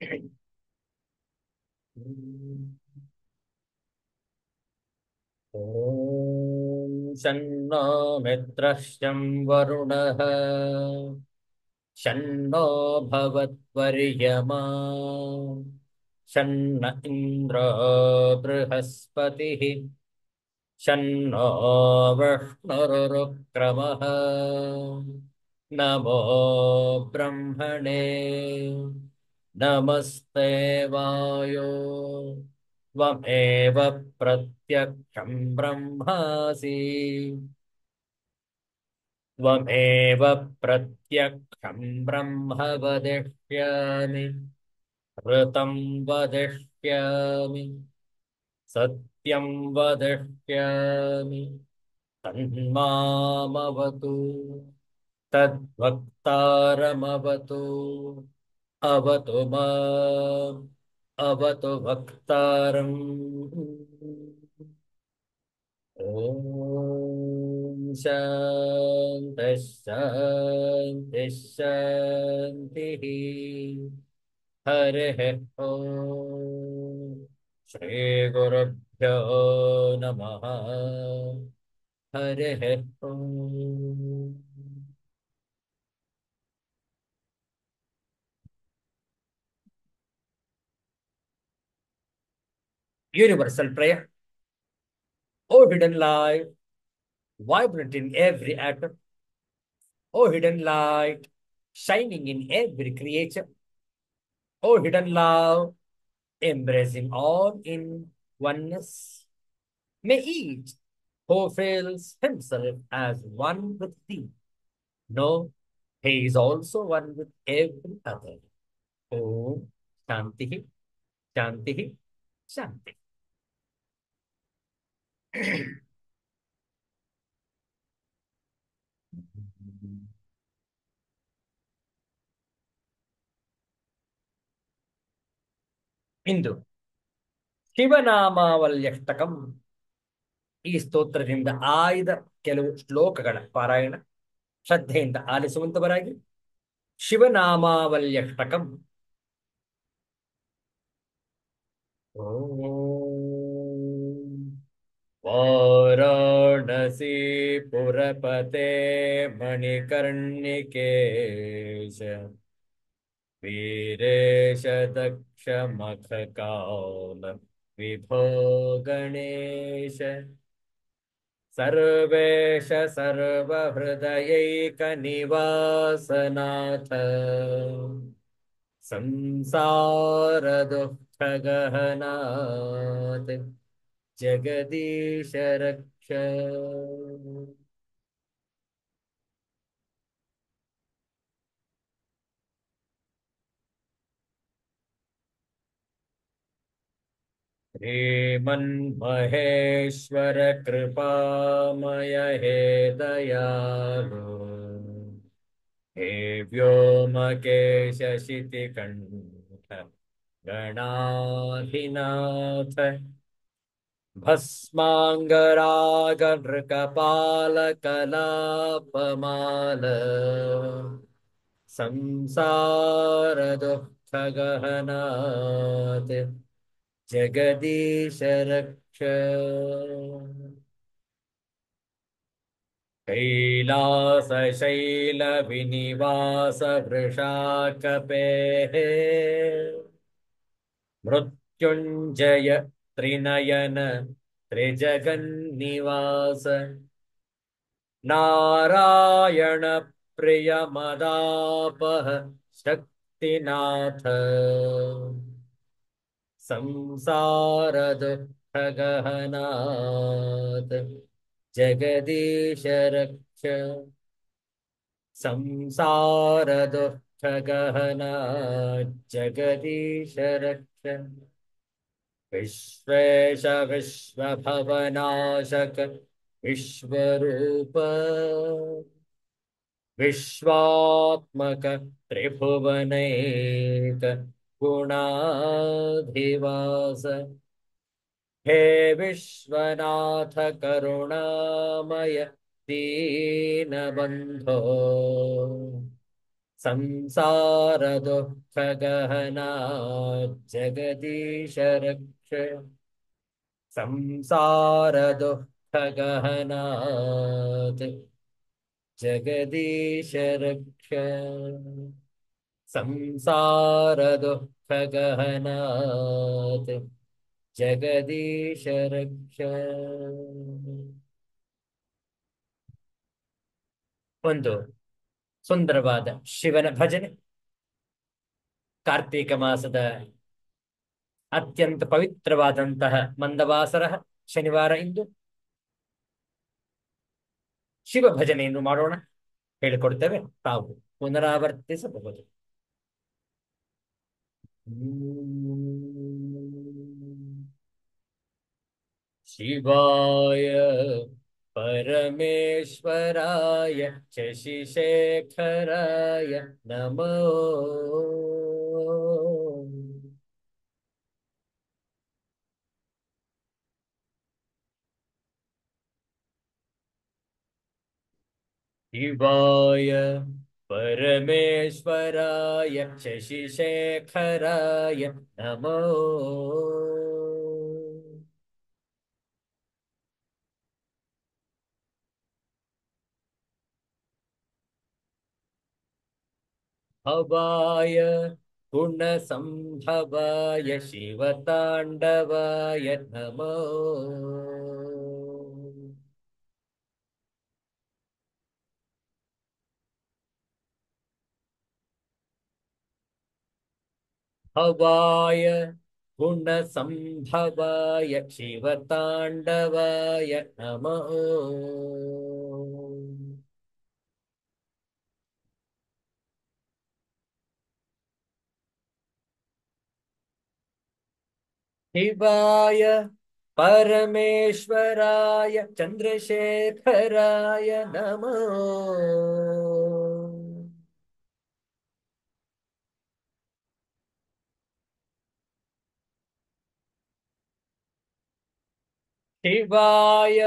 ॐ शन्नो मित्रः शं वरुणः शन्नो भवत्वर्यमा शन्न इन्द्रो बृहस्पतिः शन्नो विष्णुरुक्रमः नमो ब्रह्मणे नमस्ते वायो त्वमेव प्रत्यक्षं ब्रह्मासि त्वमेव प्रत्यक्षं ब्रह्म वदिष्यामि ऋतं वदिष्यामि सत्यं वदिष्यामि तन्मामवतु तद्वक्तारमवतु अवतु माम् अवतु वक्तारम् ॐ शान्तिः शान्तिः शान्तिः हरिः ॐ श्रीगुरुभ्यो नमः हरिः ॐ Universal prayer. O hidden light, vibrant in every atom. O hidden light, shining in every creature. O hidden love, embracing all in oneness. May each who feels himself as one with thee know he is also one with every other. Om Shanti, Shanti, Shanti. ಇಂದು ಶಿವನಾಮಾವಲ್ಯಷ್ಟಕಂ ಈ ಸ್ತೋತ್ರದಿಂದ ಆಯ್ದ ಕೆಲವು ಶ್ಲೋಕಗಳ ಪಾರಾಯಣ ಶ್ರದ್ಧೆಯಿಂದ ಆಲಿಸುವಂತವರಾಗಿ ಶಿವನಾಮಾವಲ್ಯಷ್ಟಕಂ ಓಂ वाराणसी पुरपते मणिकर्णिकेश वीरेश दक्षमखकाल विभो गणेश सर्वेश सर्वहृदयैकनिवासनाथ संसारदुःखगहनात् जगदीश रक्ष श्रीमन्महेश्वर कृपामय हे दयालु हे व्योमकेश शितिकण्ठ गणाधिनाथ भस्माङ्गरागनृकपालकलापमाल संसारदुःखगहनात् जगदीश रक्ष कैलासशैलविनिवास वृषाकपेः मृत्युञ्जय त्रिनयन त्रिजगन्निवास नारायण प्रियमदापः शक्तिनाथ संसारदुःखगहनात् जगदीश रक्ष संसारदुःखगहनात् जगदीश रक्ष विश्वेश विश्वभवनाशक विश्वरूप विश्वात्मक त्रिभुवनैक गुणाधिवास हे विश्वनाथ करुणामय दीनबन्धो संसार दुःख गहना जगदीश रक्ष संसार दुःख गहनात् जगदीश रक्ष संसार दुःख गहनात् जगदीश रक्ष ಒಂದು ಸುಂದರವಾದ ಶಿವನ ಭಜನೆ ಕಾರ್ತೀಕ ಮಾಸದ ಅತ್ಯಂತ ಪವಿತ್ರವಾದಂತಹ ಮಂದವಾಸರ ಶನಿವಾರ ಇಂದು ಶಿವ ಭಜನೆಯನ್ನು ಮಾಡೋಣ. ಹೇಳಿಕೊಡ್ತೇವೆ, ತಾವು ಪುನರಾವರ್ತಿಸಬಹುದು. ಶಿವಾಯ परमेश्वराय शशिशेखराय नमो शिवाय परमेश्वराय शशिशेखराय नमो भवाय गुणसंभवाय शिवताण्डवाय नमो भवाय गुणसंभवाय शिवताण्डवाय नमो शिवाय परमेश्वराय चन्द्रशेखराय नमो शिवाय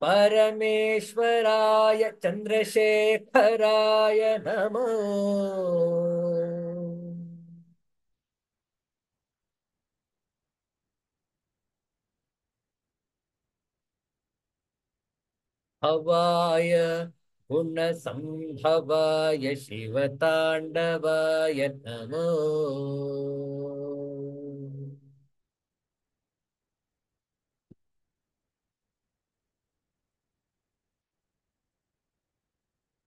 परमेश्वराय चन्द्रशेखराय नमो भवाय गुणसंभवाय शिवताण्डवाय नमो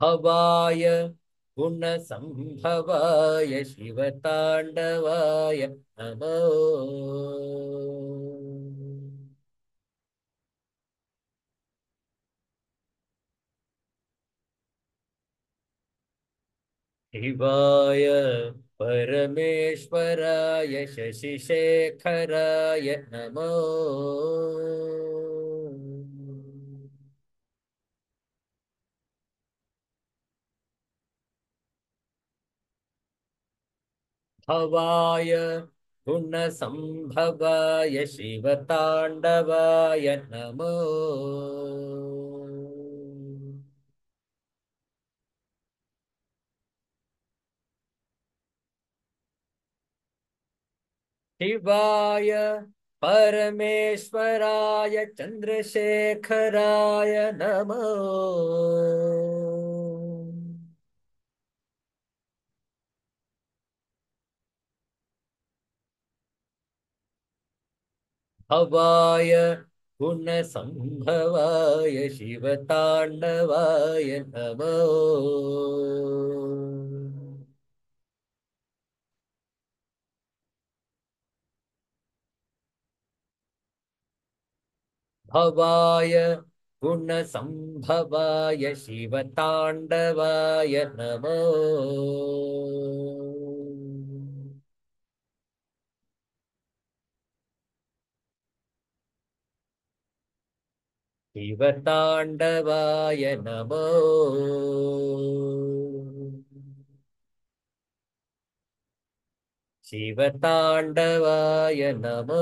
भवाय गुणसंभवाय शिवताण्डवाय नमो शिवाय परमेश्वराय शशिशेखराय नमो भवाय गुणसंभवाय शिवताण्डवाय नमो शिवाय परमेश्वराय चन्द्रशेखराय नमो भवाय गुणसंभवाय शिवताण्डवाय नमो भवाय गुणसंभवाय शिवताण्डवाय नमो शिवताण्डवाय नमो शिवताण्डवाय नमो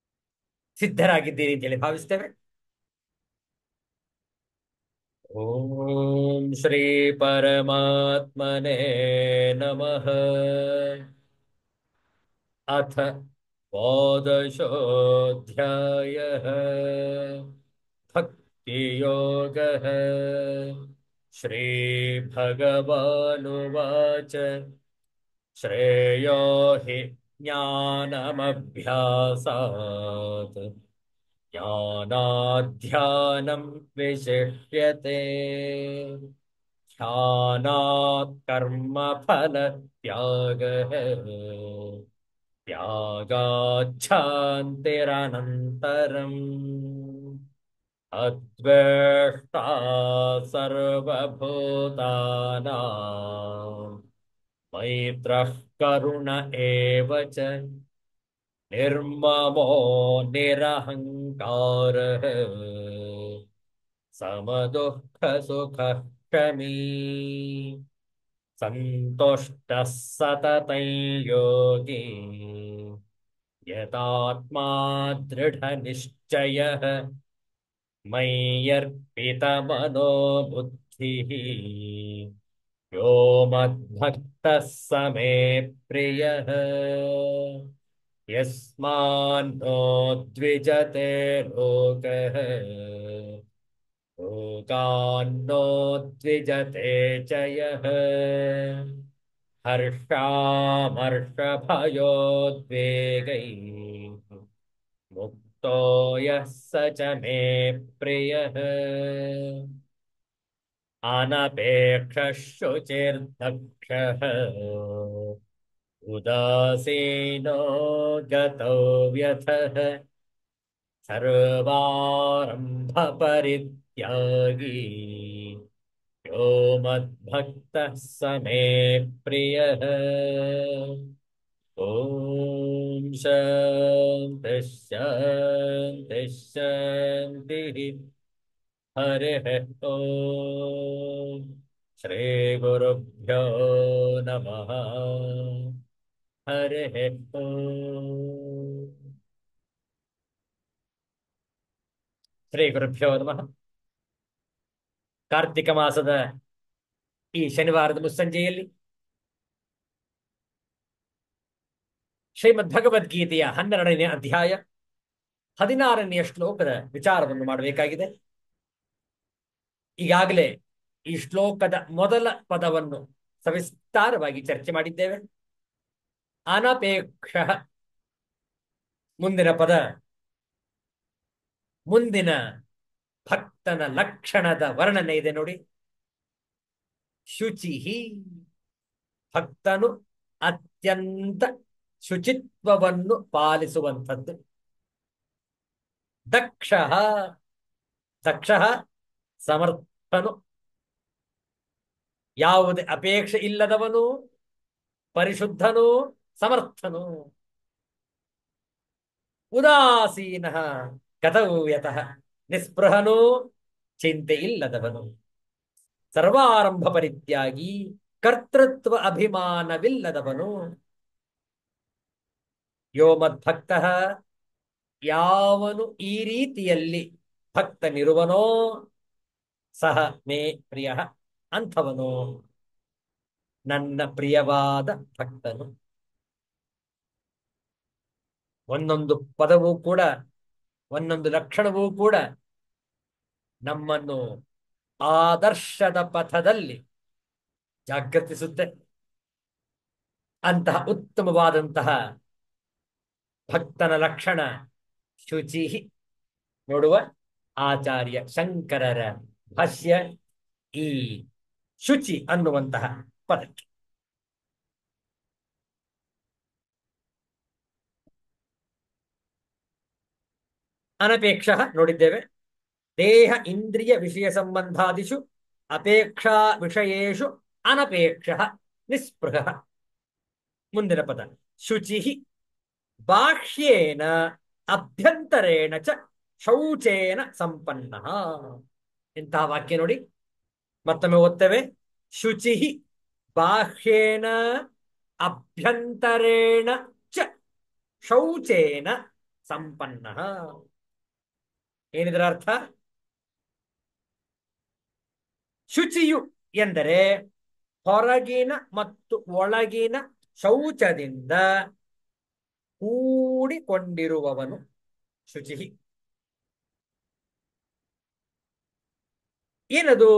ಸಿದ್ಧರಾಗಿದ್ದೀರಿ ಅಂತೇಳಿ ಭಾವಿಸ್ತೇವೆ. ಓಂ ಶ್ರೀ ಪರಮಾತ್ಮನೇ ನಮಃ. ಅಥ ದ್ವಾದಶೋऽಧ್ಯಾಯಃ ಭಕ್ತಿಯೋಗಃ. ಶ್ರೀಭಗವಾನುವಾಚ ಶ್ರೇಯೋ ಹಿ ಜ್ಞಾನಮಭ್ಯಾಸಾತ್ ಜ್ಞಾನಾಧ್ಯಾನಂ ವಿಶಿಷ್ಯತೆ. ಧ್ಯಾನಾತ್ ಕರ್ಮಫಲ ತ್ಯಾಗಃ ತ್ಯಾಗಾಚ್ಛಾಂತಿರನಂತರಂ. ಅದ್ವೇಷ್ಟಾ ಸರ್ವಭೂತಾನಾಂ ಮೈತ್ರಃ ಕರುಣ ಏವ ಚ. ನಿರ್ಮಮೋ ನಿರಹಂಕಾರಃ ಸಮದುಃಖ ಸುಖ ಕ್ಷಮೀ. ಸಂತುಷ್ಟಃ ಸತತಂ ಯೋಗಿ ಯತಾತ್ಮಾ ದೃಢನಿಶ್ಚಯಃ. ಮಯ್ಯರ್ಪಿತಮನೋ ಬುದ್ಧಿಃ ಯೋ ಮದ್ಭಕ್ತಃ ಸ ಮೇ ಪ್ರಿಯಃ. ಯಸ್ಮಾನ್ನೋ ದ್ವಿಜತೆ ಲೋಕಃ ಲೋಕಾನ್ನೋ ದ್ವಿಜತೆ ಚ ಯಃ. ಹರ್ಷಾಮರ್ಷಭಯೋದ್ವೇಗೈಃ ಮುಕ್ತೋ ಯಃ ಸ ಚ ಮೇ ಪ್ರಿಯಃ. ಅನಪೇಕ್ಷಃ ಶುಚಿರ್ದಕ್ಷಃ ಉದಾಸೀನೋ ಗತೋ ವ್ಯಥಃ. ಸರ್ವಾರಂಭ ಪರಿತ್ಯಾಗೀ ಯೋ ಮದ್ಭಕ್ತಃ ಸ ಮೇ ಪ್ರಿಯಃ. ಓಂ ಶಾಂತಿ ಶಾಂತಿ ಶಾಂತಿ. ಹರಿಃ ಓಂ. ಶ್ರೀ ಗುರುಭ್ಯೋ ನಮಃ. ಹರಿಃ ಓಂ. ಶ್ರೀ ಗುರುಭ್ಯೋ ನಮಃ. ಕಾರ್ತಿಕ ಮಾಸದ ಈ ಶನಿವಾರದ ಮುಸ್ಸಂಜೆಯಲ್ಲಿ ಶ್ರೀಮದ್ ಭಗವದ್ಗೀತೆಯ 12ನೇ ಅಧ್ಯಾಯ 16ನೆಯ ಶ್ಲೋಕದ ವಿಚಾರವನ್ನು ಮಾಡಬೇಕಾಗಿದೆ. ಈಗಾಗಲೇ ಈ ಶ್ಲೋಕದ ಮೊದಲ ಪದವನ್ನು ಸವಿಸ್ತಾರವಾಗಿ ಚರ್ಚೆ ಮಾಡಿದ್ದೇವೆ. ಅನಪೇಕ್ಷ. ಮುಂದಿನ ಪದ ಮುಂದಿನ ಭಕ್ತನ ಲಕ್ಷಣದ ವರ್ಣನೆ ಇದೆ ನೋಡಿ. ಶುಚಿಹಿ. ಭಕ್ತನು ಅತ್ಯಂತ ಶುಚಿತ್ವವನ್ನು ಪಾಲಿಸುವಂಥದ್ದು. ದಕ್ಷ. ದಕ್ಷ ಸಮರ್ಥನು. ಯಾವುದೇ ಅಪೇಕ್ಷೆ ಇಲ್ಲದವನು, ಪರಿಶುದ್ಧನು, ಸಮರ್ಥನು. ಉದಾಸೀನ ಗತವ್ಯತಃ. ನಿಸ್ಪೃಹನು, ಚಿಂತೆ ಇಲ್ಲದವನು. ಸರ್ವಾರಂಭ ಪರಿತ್ಯಾಗಿ, ಕರ್ತೃತ್ವ ಅಭಿಮಾನವಿಲ್ಲದವನು. ಯೋ ಮದ್ಭಕ್ತಃ. ಯಾವನು ಈ ರೀತಿಯಲ್ಲಿ ಭಕ್ತನಿರುವನೋ ಸಹ ಮೇ ಪ್ರಿಯ. ಅಂಥವನು ನನ್ನ ಪ್ರಿಯವಾದ ಭಕ್ತನು. ಒಂದೊಂದು ಪದವೂ ಕೂಡ, ಒಂದೊಂದು ಲಕ್ಷಣವೂ ಕೂಡ ನಮ್ಮನ್ನು ಆದರ್ಶದ ಪಥದಲ್ಲಿ ಜಾಗೃತಿಸುತ್ತೆ. ಅಂತಹ ಉತ್ತಮವಾದಂತಹ ಭಕ್ತನ ಲಕ್ಷಣ ಶುಚಿ. ನೋಡುವ ಆಚಾರ್ಯ ಶಂಕರರ ಭಾಷ್ಯ ಈ ಶುಚಿ ಅನ್ನುವಂತಹ ಪದಕ್ಕೆ. ಅನಪೇಕ್ಷ ನೋಡಿದ್ದೇವೆ. ದೇಹ ಇಂದ್ರಿಯ ವಿಷಯ ಸಂಬಂಧಾದಿಷು ಅಪೇಕ್ಷಾ ವಿಷಯೇಷು ಅನಪೇಕ್ಷ ನಿಸ್ಪೃಹ. ಮುಂದಿನ ಪದ ಶುಚಿ. ಬಾಹ್ಯೇನ ಅಭ್ಯಂತರೇಣ ಚ ಶೌಚೇನ ಸಂಪನ್ನ. ಇಂತಹ ವಾಕ್ಯ ನೋಡಿ, ಮತ್ತೊಮ್ಮೆ ಓದ್ತೇವೆ. ಶುಚಿ ಬಾಹ್ಯೇನ ಅಭ್ಯಂತರೇಣ ಚ ಶೌಚೇನ ಸಂಪನ್ನ. ಏನಿದರ ಅರ್ಥ? ಶುಚಿಯು ಎಂದರೆ ಹೊರಗಿನ ಮತ್ತು ಒಳಗಿನ ಶೌಚದಿಂದ ಕೂಡಿಕೊಂಡಿರುವವನು ಶುಚಿ. ಏನದು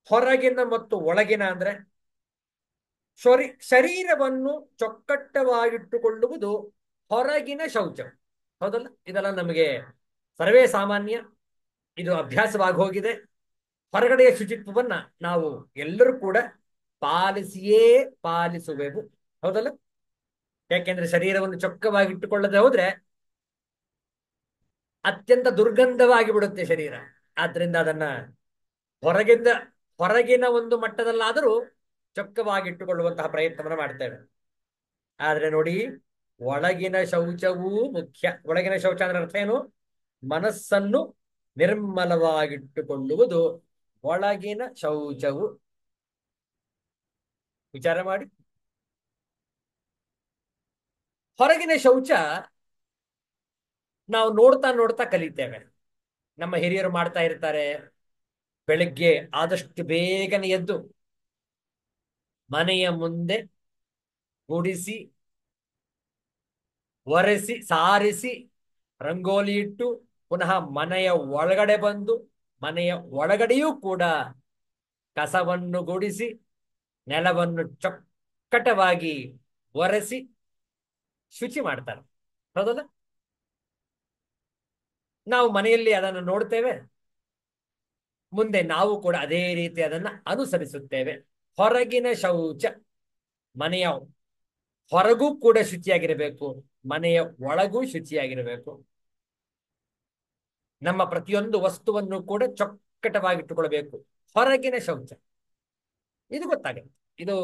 ಹೊರಗಿನ ಮತ್ತು ಒಳಗಿನ ಅಂದ್ರೆ? ಶರೀರವನ್ನು ಚೊಕ್ಕಟ್ಟವಾಗಿಟ್ಟುಕೊಳ್ಳುವುದು ಹೊರಗಿನ ಶೌಚ. ಹೌದಲ್ಲ? ಇದೆಲ್ಲ ನಮಗೆ ಸರ್ವೇ ಸಾಮಾನ್ಯ, ಇದು ಅಭ್ಯಾಸವಾಗಿ ಹೋಗಿದೆ. ಹೊರಗಡೆಯ ಶುಚಿತ್ವವನ್ನ ನಾವು ಎಲ್ಲರೂ ಕೂಡ ಪಾಲಿಸಿಯೇ ಪಾಲಿಸುವೆವು. ಹೌದಲ್ಲ? ಯಾಕೆಂದ್ರೆ ಶರೀರವನ್ನು ಚೊಕ್ಕವಾಗಿಟ್ಟುಕೊಳ್ಳದೆ ಹೋದ್ರೆ ಅತ್ಯಂತ ದುರ್ಗಂಧವಾಗಿ ಬಿಡುತ್ತೆ ಶರೀರ. ಆದ್ರಿಂದ ಅದನ್ನ ಹೊರಗಿಂದ ಹೊರಗಿನ ಒಂದು ಮಟ್ಟದಲ್ಲಾದರೂ ಚೊಕ್ಕವಾಗಿಟ್ಟುಕೊಳ್ಳುವಂತಹ ಪ್ರಯತ್ನವನ್ನು ಮಾಡ್ತೇವೆ. ಆದ್ರೆ ನೋಡಿ, ಒಳಗಿನ ಶೌಚವೂ ಮುಖ್ಯ. ಒಳಗಿನ ಶೌಚ ಅಂದ್ರೆ ಅರ್ಥ ಏನು? ಮನಸ್ಸನ್ನು ನಿರ್ಮಲವಾಗಿಟ್ಟುಕೊಳ್ಳುವುದು ಒಳಗಿನ ಶೌಚವು. ವಿಚಾರ ಮಾಡಿ. ಹೊರಗಿನ ಶೌಚ ನಾವು ನೋಡ್ತಾ ನೋಡ್ತಾ ಕಲಿತೇವೆ. ನಮ್ಮ ಹಿರಿಯರು ಮಾಡ್ತಾ ಇರ್ತಾರೆ. ಬೆಳಿಗ್ಗೆ ಆದಷ್ಟು ಬೇಗನೆ ಎದ್ದು ಮನೆಯ ಮುಂದೆ ಗುಡಿಸಿ, ಒರೆಸಿ, ಸಾರಿಸಿ, ರಂಗೋಲಿ ಇಟ್ಟು ಪುನಃ ಮನೆಯ ಒಳಗಡೆ ಬಂದು ಮನೆಯ ಒಳಗಡೆಯೂ ಕೂಡ ಕಸವನ್ನು ಗುಡಿಸಿ ನೆಲವನ್ನು ಚೊಕ್ಕಟವಾಗಿ ಒರೆಸಿ ಶುಚಿ ಮಾಡ್ತಾರೆ. ಹೌದಲ್ಲ? ನಾವು ಮನೆಯಲ್ಲಿ ಅದನ್ನು ನೋಡ್ತೇವೆ. ಮುಂದೆ ನಾವು ಕೂಡ ಅದೇ ರೀತಿ ಅದನ್ನ ಅನುಸರಿಸುತ್ತೇವೆ. ಹೊರಗಿನ ಶೌಚ, ಮನೆಯ ಹೊರಗೂ ಕೂಡ ಶುಚಿಯಾಗಿರಬೇಕು, ಮನೆಯ ಒಳಗೂ ಶುಚಿಯಾಗಿರಬೇಕು. ನಮ್ಮ ಪ್ರತಿಯೊಂದು ವಸ್ತುವನ್ನು ಕೂಡ ಚೊಕ್ಕಟವಾಗಿಟ್ಟುಕೊಳ್ಬೇಕು. ಹೊರಗಿನ ಶೌಚ ಇದು ಗೊತ್ತಾಗುತ್ತೆ. ಇದು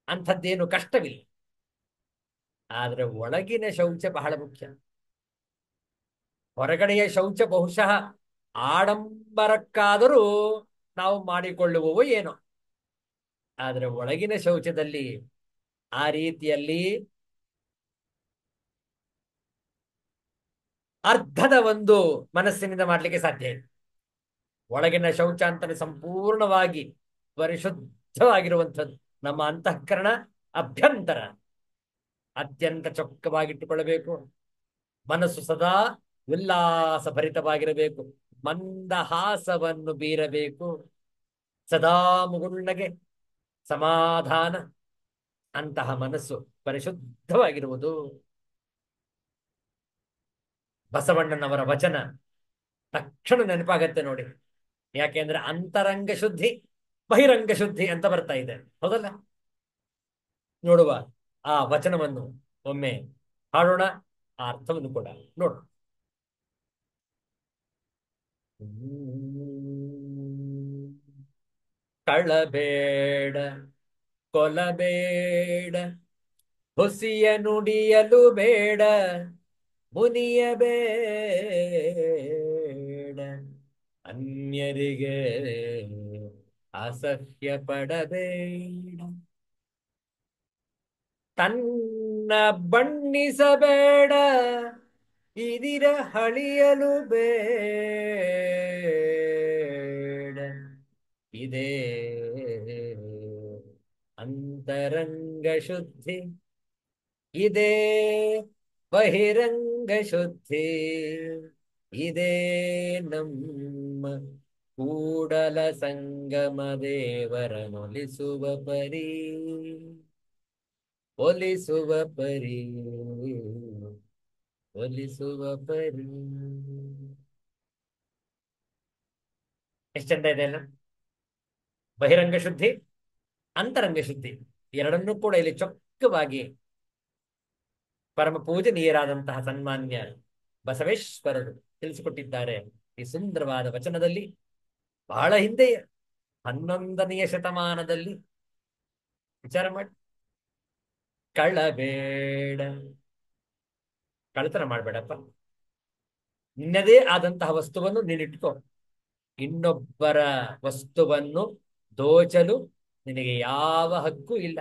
ಅಂಥದ್ದೇನು ಕಷ್ಟವಿಲ್ಲ. ಆದ್ರೆ ಒಳಗಿನ ಶೌಚ ಬಹಳ ಮುಖ್ಯ. ಹೊರಗಡೆಯ ಶೌಚ ಬಹುಶಃ ಆಡಂಬರಕ್ಕಾದರೂ ನಾವು ಮಾಡಿಕೊಳ್ಳುವವೋ ಏನೋ. ಆದ್ರೆ ಒಳಗಿನ ಶೌಚದಲ್ಲಿ ಆ ರೀತಿಯಲ್ಲಿ ಅರ್ಧದ ಒಂದು ಮನಸ್ಸಿನಿಂದ ಮಾಡ್ಲಿಕ್ಕೆ ಸಾಧ್ಯ ಇಲ್ಲ. ಒಳಗಿನ ಶೌಚ ಅಂತಾನೆ ಸಂಪೂರ್ಣವಾಗಿ ಪರಿಶುದ್ಧವಾಗಿರುವಂಥದ್ದು. ನಮ್ಮ ಅಂತಃಕರಣ, ಅಭ್ಯಂತರ ಅತ್ಯಂತ ಚೊಕ್ಕವಾಗಿಟ್ಟುಕೊಳ್ಳಬೇಕು. ಮನಸ್ಸು ಸದಾ ಉಲ್ಲಾಸ ಭರಿತವಾಗಿರಬೇಕು. ಮಂದಹಾಸವನ್ನು ಬೀರಬೇಕು. ಸದಾ ಮುಗುಳ್ನಗೆ, ಸಮಾಧಾನ, ಅಂತಹ ಮನಸ್ಸು ಪರಿಶುದ್ಧವಾಗಿರುವುದು. ಬಸವಣ್ಣನವರ ವಚನ ತಕ್ಷಣ ನೆನಪಾಗತ್ತೆ ನೋಡಿ. ಯಾಕೆಂದ್ರೆ ಅಂತರಂಗ ಶುದ್ಧಿ, ಬಹಿರಂಗ ಶುದ್ಧಿ ಅಂತ ಬರ್ತಾ ಇದೆ. ಹೌದಲ್ಲ? ನೋಡುವ ಆ ವಚನವನ್ನು ಒಮ್ಮೆ ಹಾಡೋಣ, ಆ ಅರ್ಥವನ್ನು ಕೂಡ ನೋಡೋಣ. ಕಳಬೇಡ, ಕೊಲಬೇಡ, ಹುಸಿಯ ನುಡಿಯಲು ಬೇಡ, ಮುನಿಯಬೇಡ, ಅನ್ಯರಿಗೆ ಅಸಹ್ಯ ಪಡಬೇಡ, ತನ್ನ ಬಣ್ಣಿಸಬೇಡ, ಇದಿರ ಹಳಿಯಲು ಬೇಡ. ಇದೇ ಅಂತರಂಗ ಶುದ್ಧಿ, ಇದೇ ಬಹಿರಂಗ ಶುದ್ಧಿ, ಇದೇ ನಮ್ಮ ಕೂಡಲ ಸಂಗಮ ದೇವರನೊಲಿಸುವ ಪರಿ, ಒಲಿಸುವ ಪರಿ, ಒಲಿಸುವ ಪರಿ. ಎಷ್ಟು ಚಂದ ಇದೆ ಅಲ್ಲ? ಬಹಿರಂಗ ಶುದ್ಧಿ, ಅಂತರಂಗ ಶುದ್ಧಿ ಎರಡನ್ನೂ ಕೂಡ ಇಲ್ಲಿ ಚೊಕ್ಕವಾಗಿ ಪರಮ ಪೂಜನೀಯರಾದಂತಹ ಸನ್ಮಾನ್ಯ ಬಸವೇಶ್ವರರು ತಿಳಿಸಿಕೊಟ್ಟಿದ್ದಾರೆ ಈ ಸುಂದರವಾದ ವಚನದಲ್ಲಿ. ಬಹಳ ಹಿಂದೆಯೇ 11ನೇ ಶತಮಾನದಲ್ಲಿ. ವಿಚಾರ ಮಾಡಿ. ಕಳ್ಳಬೇಡ, ಕಳ್ಳತನ ಮಾಡ್ಬೇಡಪ್ಪ. ನಿನ್ನದೇ ಆದಂತಹ ವಸ್ತುವನ್ನು ನೀನಿಟ್ಕೋ. ಇನ್ನೊಬ್ಬರ ವಸ್ತುವನ್ನು ದೋಚಲು ನಿನಗೆ ಯಾವ ಹಕ್ಕು ಇಲ್ಲ.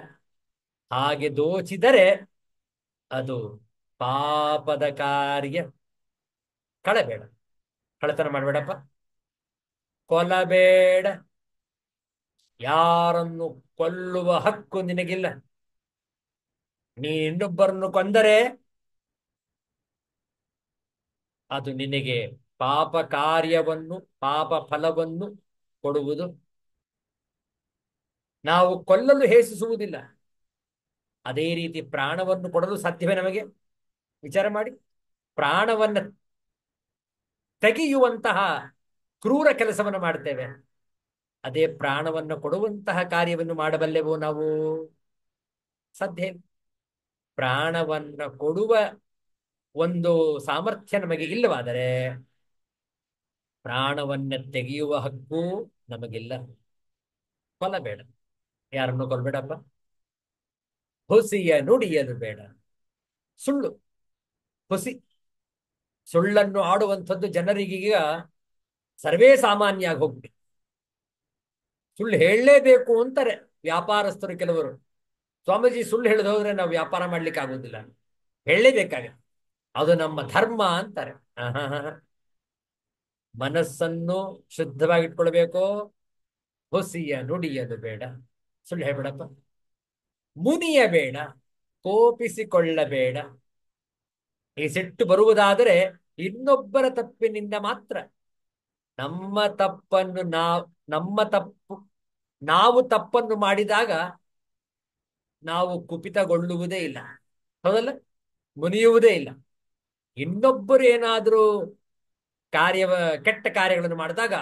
ಹಾಗೆ ದೋಚಿದರೆ ಅದು ಪಾಪದ ಕಾರ್ಯ. ಕಳಬೇಡ. ಕಳ್ಳತನ ಮಾಡಬೇಡಪ್ಪ, ಕೊಲ್ಲಬೇಡ, ಯಾರನ್ನು ಕೊಲ್ಲುವ ಹಕ್ಕು ನಿನಗಿಲ್ಲ. ನೀ ಇನ್ನೊಬ್ಬರನ್ನು ಕೊಂದರೆ ಅದು ನಿನಗೆ ಪಾಪ ಕಾರ್ಯವನ್ನು, ಪಾಪ ಫಲವನ್ನು ಕೊಡುವುದು. ನಾವು ಕೊಲ್ಲಲು ಹೇಸಿಸುವುದಿಲ್ಲ, ಅದೇ ರೀತಿ ಪ್ರಾಣವನ್ನು ಕೊಡಲು ಸಾಧ್ಯವೇ ನಮಗೆ? ವಿಚಾರ ಮಾಡಿ. ಪ್ರಾಣವನ್ನು ತೆಗೆಯುವಂತಹ ಕ್ರೂರ ಕೆಲಸವನ್ನು ಮಾಡ್ತೇವೆ, ಅದೇ ಪ್ರಾಣವನ್ನು ಕೊಡುವಂತಹ ಕಾರ್ಯವನ್ನು ಮಾಡಬಲ್ಲೆವೋ ನಾವು? ಸಾಧ್ಯ ಇಲ್ಲ. ಪ್ರಾಣವನ್ನ ಕೊಡುವ ಒಂದು ಸಾಮರ್ಥ್ಯ ನಮಗೆ ಇಲ್ಲವಾದರೆ ಪ್ರಾಣವನ್ನ ತೆಗೆಯುವ ಹಕ್ಕು ನಮಗಿಲ್ಲ. ಕೊಲ್ಲಬೇಡ, ಯಾರನ್ನು ಕೊಲ್ಬೇಡಪ್ಪ. ಹುಸಿಯ ನುಡಿಯಲು ಬೇಡ. ಸುಳ್ಳು, ಹುಸಿ, ಸುಳ್ಳನ್ನು ಆಡುವಂಥದ್ದು ಜನರಿಗೀಗ ಸರ್ವೇ ಸಾಮಾನ್ಯ ಆಗಿ ಹೋಗ್ಬಿಟ್ಟು, ಸುಳ್ಳು ಹೇಳಲೇಬೇಕು ಅಂತಾರೆ ವ್ಯಾಪಾರಸ್ಥರು ಕೆಲವರು. ಸ್ವಾಮೀಜಿ ಸುಳ್ಳು ಹೇಳಿದ ಹೋದ್ರೆ ನಾವು ವ್ಯಾಪಾರ ಮಾಡ್ಲಿಕ್ಕೆ ಆಗುದಿಲ್ಲ, ಹೇಳಲೇಬೇಕಾಗ, ಅದು ನಮ್ಮ ಧರ್ಮ ಅಂತಾರೆ. ಆಹಾ. ಮನಸ್ಸನ್ನು ಶುದ್ಧವಾಗಿಟ್ಕೊಳ್ಬೇಕು. ಹುಸಿಯ ನುಡಿಯಲು ಬೇಡ, ಸುಳ್ಳು ಹೇಳ್ಬೇಡಪ್ಪ. ಮುನಿಯಬೇಡ, ಕೋಪಿಸಿಕೊಳ್ಳಬೇಡ. ಈ ಸಿಟ್ಟು ಬರುವುದಾದರೆ ಇನ್ನೊಬ್ಬರ ತಪ್ಪಿನಿಂದ ಮಾತ್ರ. ನಮ್ಮ ತಪ್ಪನ್ನು ನಮ್ಮ ತಪ್ಪು, ನಾವು ತಪ್ಪನ್ನು ಮಾಡಿದಾಗ ನಾವು ಕುಪಿತಗೊಳ್ಳುವುದೇ ಇಲ್ಲ, ಹೌದಲ್ಲ? ಮುನಿಯುವುದೇ ಇಲ್ಲ. ಇನ್ನೊಬ್ಬರು ಏನಾದರೂ ಕೆಟ್ಟ ಕಾರ್ಯಗಳನ್ನು ಮಾಡಿದಾಗ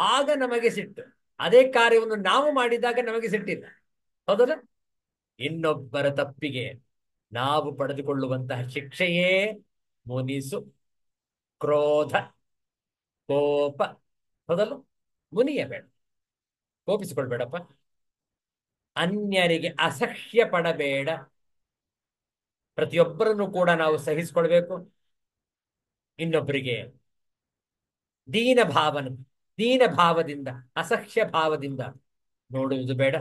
ಆಗ ನಮಗೆ ಸಿಟ್ಟು. ಅದೇ ಕಾರ್ಯವನ್ನು ನಾವು ಮಾಡಿದಾಗ ನಮಗೆ ಸಿಟ್ಟಿಲ್ಲ, ಹೌದಲ್ಲ? ಇನ್ನೊಬ್ಬರ ತಪ್ಪಿಗೆ ನಾವು ಪಡೆದುಕೊಳ್ಳುವಂತಹ ಶಿಕ್ಷೆಯೇ ಮುನಿಸು, ಕ್ರೋಧ, ಕೋಪ, ಹೌದಲ್ಲ? ಮುನಿಯಬೇಡ, ಕೋಪಿಸಿಕೊಳ್ಬೇಡಪ್ಪ. ಅನ್ಯರಿಗೆ ಅಸಹ್ಯ ಪಡಬೇಡ. ಪ್ರತಿಯೊಬ್ಬರನ್ನು ಕೂಡ ನಾವು ಸಹಿಸಿಕೊಳ್ಬೇಕು. ಇನ್ನೊಬ್ಬರಿಗೆ ದೀನ ಭಾವದಿಂದ, ಅಸಹ್ಯ ಭಾವದಿಂದ ನೋಡುವುದು ಬೇಡ.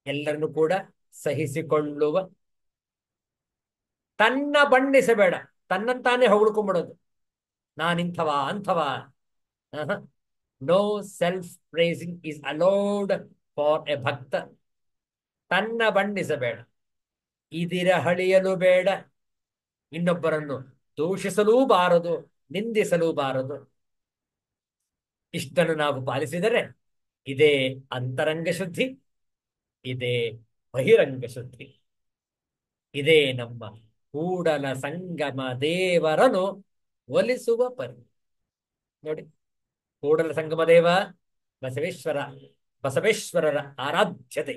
ಎಲ್ಲರನ್ನು ಕೂಡ ಸಹಿಸಿಕೊಳ್ಳುವ. ತನ್ನ ಬಣ್ಣಿಸಬೇಡ, ತನ್ನಂತಾನೇ ಹೊಗಳ್ಕೊಂಡ್ಬಿಡೋದು, ನಾನಿಂಥವ ಅಂಥವ. No self praising is allowed for a bhakta. ತನ್ನ ಬಣ್ಣಿಸಬೇಡ, ಇದಿರ ಹಳಿಯಲು ಬೇಡ. ಇನ್ನೊಬ್ಬರನ್ನು ದೂಷಿಸಲೂ ಬಾರದು, ನಿಂದಿಸಲೂ ಬಾರದು. ಇಷ್ಟನ್ನು ನಾವು ಪಾಲಿಸಿದರೆ ಇದೇ ಅಂತರಂಗ ಶುದ್ಧಿ, ಇದೇ ಬಹಿರಂಗ ಶುದ್ಧಿ, ಇದೇ ನಮ್ಮ ಕೂಡಲ ಸಂಗಮ ದೇವರನ್ನು ಒಲಿಸುವ ಪರಿ. ನೋಡಿ, ಕೂಡಲ ಸಂಗಮ ದೇವ ಬಸವೇಶ್ವರ, ಬಸವೇಶ್ವರರ ಆರಾಧ್ಯತೆ.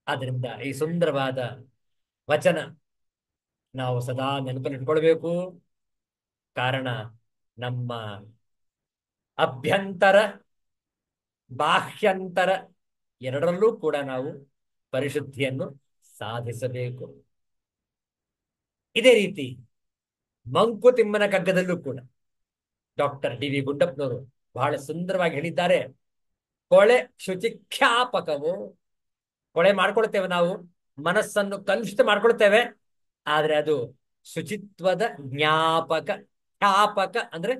ಆದ್ದರಿಂದ ಈ ಸುಂದರವಾದ ವಚನ ನಾವು ಸದಾ ನೆನಪಿನಿಟ್ಕೊಳ್ಬೇಕು. ಕಾರಣ ನಮ್ಮ ಅಭ್ಯಂತರ ಬಾಹ್ಯಂತರ ಎರಡರಲ್ಲೂ ಕೂಡ ನಾವು ಪರಿಶುದ್ಧಿಯನ್ನು ಸಾಧಿಸಬೇಕು. ಇದೇ ರೀತಿ ಮಂಕುತಿಮ್ಮನ ಕಗ್ಗದಲ್ಲೂ ಕೂಡ ಡಾಕ್ಟರ್ ಡಿ ವಿ ಗುಂಡಪ್ಪನವರು ಬಹಳ ಸುಂದರವಾಗಿ ಹೇಳಿದ್ದಾರೆ. ಕೊಳೆ ಶುಚಿಖ್ಯಾಪಕವು. ಕೊಳೆ ಮಾಡ್ಕೊಳ್ತೇವೆ ನಾವು, ಮನಸ್ಸನ್ನು ಕಲುಷಿತ ಮಾಡ್ಕೊಳ್ತೇವೆ, ಆದ್ರೆ ಅದು ಶುಚಿತ್ವದ ಜ್ಞಾಪಕ. ಖ್ಯಾಪಕ ಅಂದ್ರೆ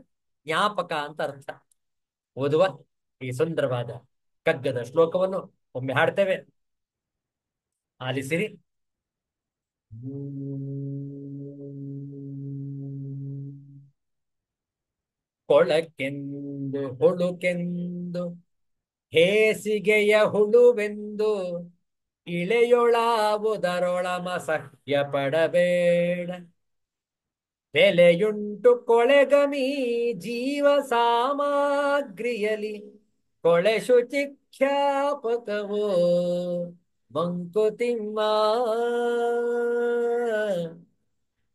ಜ್ಞಾಪಕ ಅಂತ ಅರ್ಥ. ಓದುವ ಈ ಸುಂದರವಾದ ಕಗ್ಗದ ಶ್ಲೋಕವನ್ನು ಒಮ್ಮೆ ಹಾಡ್ತೇವೆ, ಆಲಿಸಿರಿ. ಕೊಳಕೆಂದು ಹುಳುಕೆಂದು ಹೇಸಿಗೆಯ ಹುಳುವೆಂದು ಇಳೆಯೊಳಾವುದರೊಳಮ ಸಹ್ಯ ಪಡಬೇಡ. ಬೆಲೆಯುಂಟು ಕೊಳೆಗಮಿ ಜೀವ ಸಾಮಗ್ರಿಯಲಿ, ಕೊಳೆ ಶುಚಿಖ್ಯಾಪಕವೋ ಮಂಕುತಿಮ್ಮ.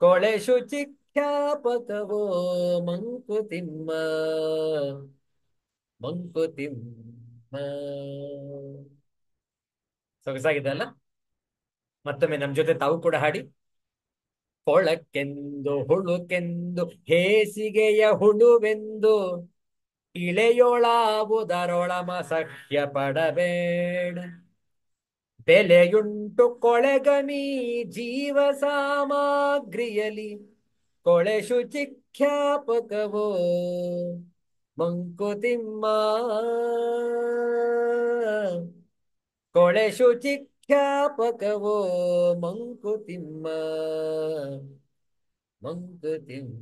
ಕೊಳೆ ಶುಚಿಖ್ಯಾಪಕವೋ ಮಂಕುತಿಮ್ಮ, ಮಂಕುತಿಮ್ಮ. ಸೊಗಸಾಗಿದೆ ಅಲ್ಲ? ಮತ್ತೊಮ್ಮೆ ನಮ್ ಜೊತೆ ತಾವು ಕೂಡ ಹಾಡಿ. ಕೊಳಕ್ಕೆಂದು ಹುಳುಕೆಂದು ಹೇಸಿಗೆಯ ಹುಳುವೆಂದು ಇಳೆಯೊಳಾವುದರೊಳಮ ಸಹ್ಯ ಪಡಬೇಡ. ಬೆಲೆಯುಂಟು ಕೊಳೆಗಮಿ ಜೀವ ಸಾಮಗ್ರಿಯಲಿ, ಕೊಳೆ ಶುಚಿ ಚಿಖ್ಯಾಪಕವೋ ಮಂಕುತಿಮ್ಮ ಕೊಳೆ ಶುಚಿಖ್ಯಾಪಕವೋ ಮಂಕುತಿಮ್ಮ ಮಂಕುತಿಮ್ಮ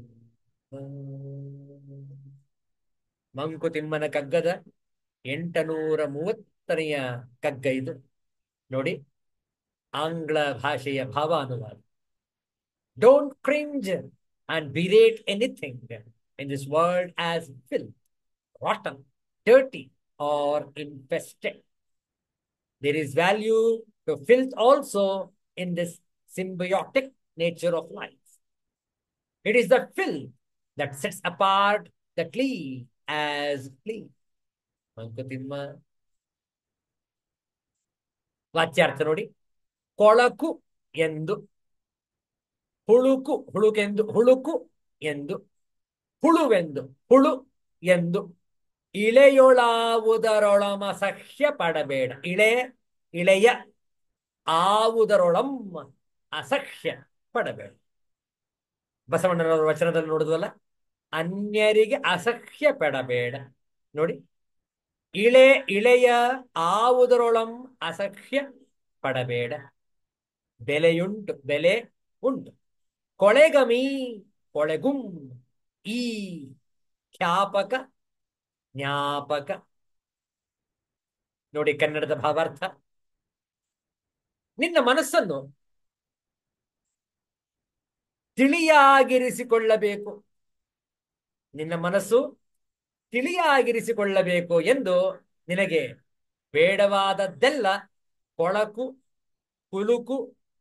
ಮಂಕುತಿಮ್ಮನ ಕಗ್ಗದ 830ನೆಯ ಕಗ್ಗ ಇದು ನೋಡಿ. ಆಂಗ್ಲ ಭಾಷೆಯ ಭಾವಾನುವಾದ. Don't cringe and berate anything in this world as filth, rotten, dirty, or infested. There is value to filth also in this symbiotic nature of life. It is the filth that sets apart the clean as clean. Mankuthimma ವಾಚ್ಯಾರ್ಥ ನೋಡಿ. ಕೊಳಕು ಎಂದು, ಹುಳುಕು ಹುಳುಕೆಂದು, ಹುಳುಕು ಎಂದು, ಹುಳುವೆಂದು, ಹುಳು ಎಂದು, ಇಳೆಯೊಳಾವುದರೊಳಮ ಸಹ್ಯ ಪಡಬೇಡ. ಇಳೆಯ ಆವುದರೊಳಂ ಅಸಹ್ಯ ಪಡಬೇಡ. ಬಸವಣ್ಣನವರ ವಚನದಲ್ಲಿ ನೋಡುದಲ್ಲ, ಅನ್ಯರಿಗೆ ಅಸಹ್ಯ ಪಡಬೇಡ. ನೋಡಿ, ಇಳೆಯ ಆವುದರೊಳಂ ಅಸಹ್ಯ ಪಡಬೇಡ. ಬೆಲೆಯುಂಟು, ಬೆಲೆ ಉಂಟು. ಕೊಳೆಗಮಿ, ಕೊಳೆಗುಂ, ಈ ಖ್ಯಾಪಕ, ಜ್ಞಾಪಕ. ನೋಡಿ ಕನ್ನಡದ ಭಾವಾರ್ಥ. ನಿನ್ನ ಮನಸ್ಸನ್ನು ತಿಳಿಯಾಗಿರಿಸಿಕೊಳ್ಳಬೇಕು, ನಿನ್ನ ಮನಸ್ಸು ತಿಳಿಯಾಗಿರಿಸಿಕೊಳ್ಳಬೇಕು ಎಂದು ನಿನಗೆ ಬೇಡವಾದದ್ದೆಲ್ಲ ಕೊಳಕು, ಕುಲುಕು,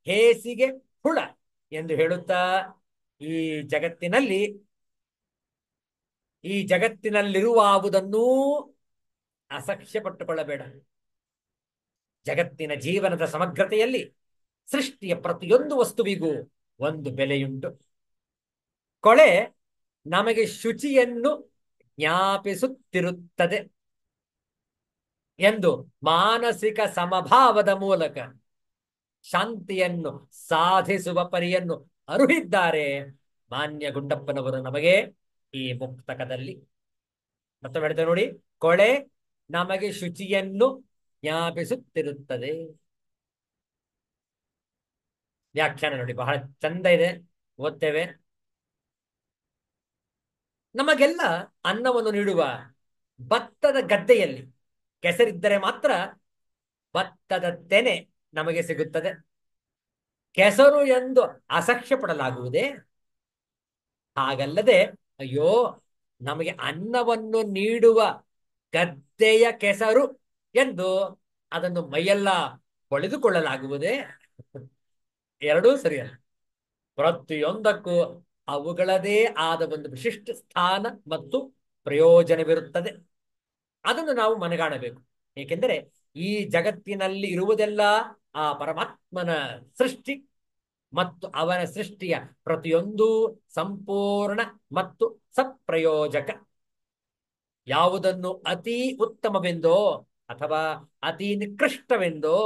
ಹೇಸಿಗೆ, ಹುಳ ಎಂದು ಹೇಳುತ್ತಾ ಈ ಜಗತ್ತಿನಲ್ಲಿರುವುದನ್ನೂ ಅಸಹ್ಯ ಪಟ್ಟುಕೊಳ್ಳಬೇಡ. ಜಗತ್ತಿನ ಜೀವನದ ಸಮಗ್ರತೆಯಲ್ಲಿ ಸೃಷ್ಟಿಯ ಪ್ರತಿಯೊಂದು ವಸ್ತುವಿಗೂ ಒಂದು ಬೆಲೆಯುಂಟು. ಕೊಳೆ ನಮಗೆ ಶುಚಿಯನ್ನು ಜ್ಞಾಪಿಸುತ್ತಿರುತ್ತದೆ ಎಂದು ಮಾನಸಿಕ ಸಮಭಾವದ ಮೂಲಕ ಶಾಂತಿಯನ್ನು ಸಾಧಿಸುವ ಪರಿಯನ್ನು ಅರುಹಿದ್ದಾರೆ ಮಾನ್ಯ ಗುಂಡಪ್ಪನವರು ನಮಗೆ ಈ ಮುಕ್ತಕದಲ್ಲಿ. ಮತ್ತೆ ಬೆಳೆದ ನೋಡಿ, ಕೊಳೆ ನಮಗೆ ಶುಚಿಯನ್ನು ಜ್ಞಾಪಿಸುತ್ತಿರುತ್ತದೆ. ವ್ಯಾಖ್ಯಾನ ನೋಡಿ, ಬಹಳ ಚಂದ ಇದೆ, ಓದ್ತೇವೆ. ನಮಗೆಲ್ಲ ಅನ್ನವನ್ನು ನೀಡುವ ಭತ್ತದ ಗದ್ದೆಯಲ್ಲಿ ಕೆಸರಿದ್ದರೆ ಮಾತ್ರ ಭತ್ತದ ತೆನೆ ನಮಗೆ ಸಿಗುತ್ತದೆ. ಕೆಸರು ಎಂದು ಅಸಹ್ಯ ಪಡಲಾಗುವುದೇ? ಹಾಗಲ್ಲದೆ, ಅಯ್ಯೋ ನಮಗೆ ಅನ್ನವನ್ನು ನೀಡುವ ಗದ್ದೆಯ ಕೆಸರು ಎಂದು ಅದನ್ನು ಮೈಯೆಲ್ಲ ಹೊಳೆದುಕೊಳ್ಳಲಾಗುವುದೇ? ಎರಡೂ ಸರಿಯಲ್ಲ. ಪ್ರತಿಯೊಂದಕ್ಕೂ ಅವುಗಳದೇ ಆದ ಒಂದು ವಿಶಿಷ್ಟ ಸ್ಥಾನ ಮತ್ತು ಪ್ರಯೋಜನವಿರುತ್ತದೆ. ಅದನ್ನು ನಾವು ಮನಗಾಣಬೇಕು. ಏಕೆಂದರೆ ಈ ಜಗತ್ತಿನಲ್ಲಿ ಇರುವುದೆಲ್ಲ ಆ ಪರಮಾತ್ಮನ ಸೃಷ್ಟಿ ಮತ್ತು ಅವನ ಸೃಷ್ಟಿಯ ಪ್ರತಿಯೊಂದೂ ಸಂಪೂರ್ಣ ಮತ್ತು ಸಪ್ರಯೋಜಕ. ಯಾವುದನ್ನು ಅತಿ ಉತ್ತಮವೆಂದೋ ಅಥವಾ ಅತಿ ನಿಕೃಷ್ಟವೆಂದೋ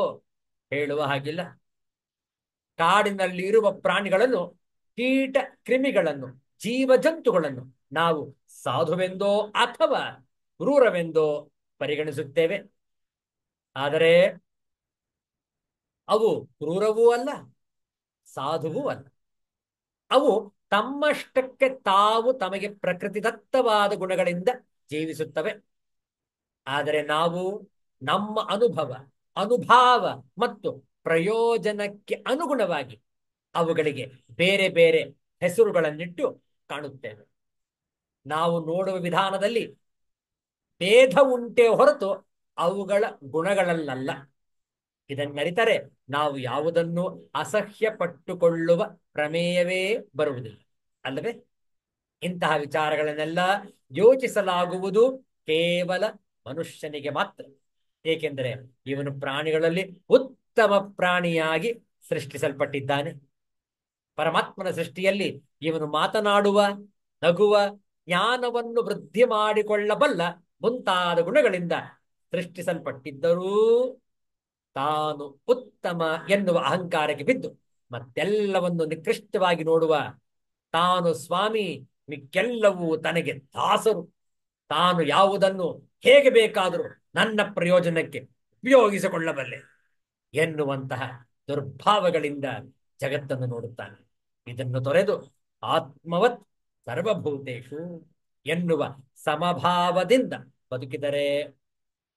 ಹೇಳುವ ಹಾಗಿಲ್ಲ. ಕಾಡಿನಲ್ಲಿ ಇರುವ ಪ್ರಾಣಿಗಳನ್ನು, ಕೀಟ ಕ್ರಿಮಿಗಳನ್ನು, ಜೀವಜಂತುಗಳನ್ನು ನಾವು ಸಾಧುವೆಂದೋ ಅಥವಾ ಕ್ರೂರವೆಂದೋ ಪರಿಗಣಿಸುತ್ತೇವೆ. ಆದರೆ ಅವು ಕ್ರೂರವೂ ಅಲ್ಲ, ಸಾಧುವೂ ಅಲ್ಲ. ಅವು ತಮ್ಮಷ್ಟಕ್ಕೆ ತಾವು ತಮಗೆ ಪ್ರಕೃತಿದತ್ತವಾದ ಗುಣಗಳಿಂದ ಜೀವಿಸುತ್ತವೆ. ಆದರೆ ನಾವು ನಮ್ಮ ಅನುಭಾವ ಮತ್ತು ಪ್ರಯೋಜನಕ್ಕೆ ಅನುಗುಣವಾಗಿ ಅವುಗಳಿಗೆ ಬೇರೆ ಬೇರೆ ಹೆಸರುಗಳನ್ನಿಟ್ಟು ಕಾಣುತ್ತೇವೆ. ನಾವು ನೋಡುವ ವಿಧಾನದಲ್ಲಿ ಭೇದ ಉಂಟೆ ಹೊರತು ಅವುಗಳ ಗುಣಗಳಲ್ಲ. ಇದನ್ನರಿತರೆ ನಾವು ಯಾವುದನ್ನು ಅಸಹ್ಯ ಪಟ್ಟುಕೊಳ್ಳುವ ಪ್ರಮೇಯವೇ ಬರುವುದಿಲ್ಲ ಅಲ್ಲವೇ? ಇಂತಹ ವಿಚಾರಗಳನ್ನೆಲ್ಲ ಯೋಚಿಸಲಾಗುವುದು ಕೇವಲ ಮನುಷ್ಯನಿಗೆ ಮಾತ್ರ. ಏಕೆಂದರೆ ಇವನು ಪ್ರಾಣಿಗಳಲ್ಲಿ ಉತ್ತಮ ಪ್ರಾಣಿಯಾಗಿ ಸೃಷ್ಟಿಸಲ್ಪಟ್ಟಿದ್ದಾನೆ. ಪರಮಾತ್ಮನ ಸೃಷ್ಟಿಯಲ್ಲಿ ಇವನು ಮಾತನಾಡುವ, ನಗುವ, ಜ್ಞಾನವನ್ನು ವೃದ್ಧಿ ಮಾಡಿಕೊಳ್ಳಬಲ್ಲ ಮುಂತಾದ ಗುಣಗಳಿಂದ ಸೃಷ್ಟಿಸಲ್ಪಟ್ಟಿದ್ದರೂ ತಾನು ಉತ್ತಮ ಎನ್ನುವ ಅಹಂಕಾರಕ್ಕೆ ಬಿದ್ದು ಮತ್ತೆಲ್ಲವನ್ನು ನಿಕೃಷ್ಟವಾಗಿ ನೋಡುವ, ತಾನು ಸ್ವಾಮಿ ಮಿಕ್ಕೆಲ್ಲವೂ ತನಗೆ ದಾಸರು. ತಾನು ಯಾವುದನ್ನು ಹೇಗೆ ಬೇಕಾದರೂ ನನ್ನ ಪ್ರಯೋಜನಕ್ಕೆ ಉಪಯೋಗಿಸಿಕೊಳ್ಳಬಲ್ಲೆ ಎನ್ನುವಂತಹ ದುರ್ಭಾವಗಳಿಂದ ಜಗತ್ತನ್ನು ನೋಡುತ್ತಾನೆ. ಇದನ್ನು ತೊರೆದು ಆತ್ಮವತ್ ಸರ್ವಭೂತೇಷು ಎನ್ನುವ ಸಮಭಾವದಿಂದ ಬದುಕಿದರೆ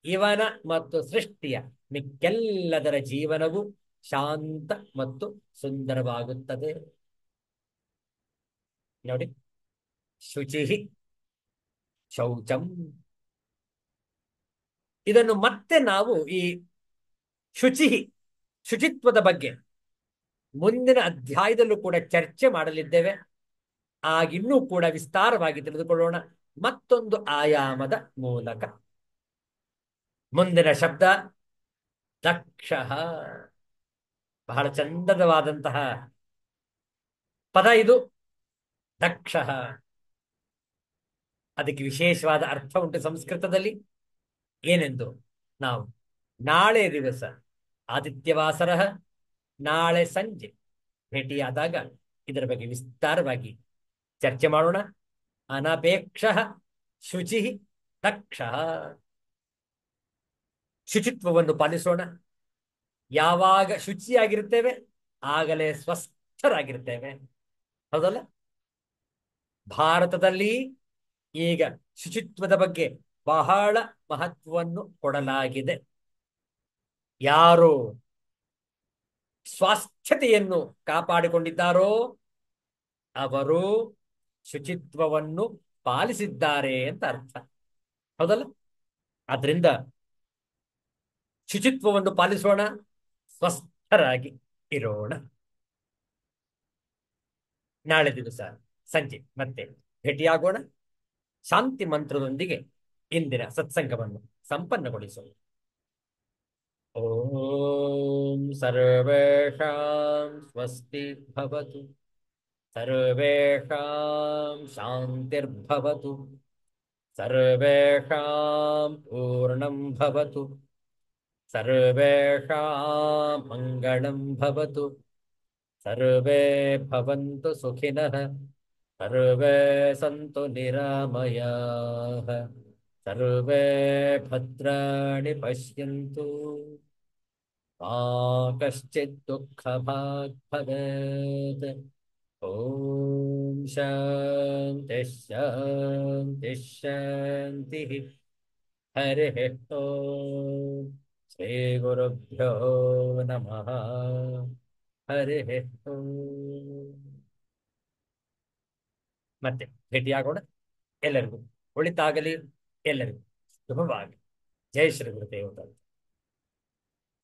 ಇವನ ಮತ್ತು ಸೃಷ್ಟಿಯ ಮಿಕ್ಕೆಲ್ಲದರ ಜೀವನವು ಶಾಂತ ಮತ್ತು ಸುಂದರವಾಗುತ್ತದೆ. ನೋಡಿ, ಶುಚಿ ಶೌಚಂ. ಇದನ್ನು ಮತ್ತೆ ನಾವು ಈ ಶುಚಿ ಶುಚಿತ್ವದ ಬಗ್ಗೆ ಮುಂದಿನ ಅಧ್ಯಾಯದಲ್ಲೂ ಕೂಡ ಚರ್ಚೆ ಮಾಡಲಿದ್ದೇವೆ. ಆಗಿನ್ನೂ ಕೂಡ ವಿಸ್ತಾರವಾಗಿ ತಿಳಿದುಕೊಳ್ಳೋಣ ಮತ್ತೊಂದು ಆಯಾಮದ ಮೂಲಕ. ಮುಂದಿನ ಶಬ್ದ ದಕ್ಷ. ಬಹಳ ಚಂದವಾದಂತಹ ಪದ ಇದು, ದಕ್ಷ. ಅದಕ್ಕೆ ವಿಶೇಷವಾದ ಅರ್ಥ ಉಂಟು ಸಂಸ್ಕೃತದಲ್ಲಿ. ಏನೆಂದು ನಾವು ನಾಳೆ ದಿವಸ ಆದಿತ್ಯವಾಸರ ನಾಳೆ ಸಂಜೆ ಭೇಟಿಯಾದಾಗ ಇದರ ಬಗ್ಗೆ ವಿಸ್ತಾರವಾಗಿ ಚರ್ಚೆ ಮಾಡೋಣ. ಅನಪೇಕ್ಷ ಶುಚಿ ದಕ್ಷ. ಶುಚಿತ್ವವನ್ನು ಪಾಲಿಸೋಣ. ಯಾವಾಗ ಶುಚಿಯಾಗಿರುತ್ತೇವೆ ಆಗಲೇ ಸ್ವಸ್ಥರಾಗಿರ್ತೇವೆ. ಹೌದಲ್ಲ? ಭಾರತದಲ್ಲಿ ಈಗ ಶುಚಿತ್ವದ ಬಗ್ಗೆ ಬಹಳ ಮಹತ್ವವನ್ನು ಕೊಡಲಾಗಿದೆ. ಯಾರು ಸ್ವಾಸ್ಥ್ಯತೆಯನ್ನು ಕಾಪಾಡಿಕೊಂಡಿದ್ದಾರೋ ಅವರು ಶುಚಿತ್ವವನ್ನು ಪಾಲಿಸಿದ್ದಾರೆ ಅಂತ ಅರ್ಥ. ಹೌದಲ್ಲ? ಆದ್ರಿಂದ ಶುಚಿತ್ವವನ್ನು ಪಾಲಿಸೋಣ, ಸ್ವಸ್ಥರಾಗಿ ಇರೋಣ. ನಾಳೆ ದಿವಸ ಸಂಜೆ ಮತ್ತೆ ಭೇಟಿಯಾಗೋಣ. ಶಾಂತಿ ಮಂತ್ರದೊಂದಿಗೆ ಇಂದಿನ ಸತ್ಸಂಗವನ್ನು ಸಂಪನ್ನಗೊಳಿಸೋಣ. ಓಂ ಸರ್ವೇಷಾಂ ಸ್ವಸ್ತಿ ಭವತು, ಸರ್ವೇಷಾಂ ಶಾಂತಿರ್ಭವತು, ಸರ್ವೇಷಾಂ ಪೂರ್ಣಂ ಭವತು, ಸರ್ವೇಷಾಂ ಮಂಗಳಂ ಭವತು, ಸರ್ವೇ ಭವಂತು ಸುಖಿನಃ, ಸರ್ವೇ ಸಂತು ನಿರಾಮಯಾಃ, ಸರ್ವೇ ಭದ್ರಾಣಿ ಪಶ್ಯಂತು, ಮಾ ಕಶ್ಚಿತ್ ದುಃಖಭಾಗ್ ಭವೇತ್. ಓಂ ಶಾಂತಿ ಶಾಂತಿ ಶಾಂತಿ. ಹರಿ ಓಂ. ಶ್ರೀ ಗುರುಭ್ಯೋ ನಮಃ. ಹರಿ ಓಂ. ಮತ್ತೆ ಭೇಟಿಯಾಗೋಣ. ಎಲ್ಲರಿಗೂ ಒಳಿತಾಗಲಿ, ಎಲ್ಲರಿಗೂ ಶುಭವಾಗಲಿ. ಜೈ ಶ್ರೀ ಗುರುದೇವ.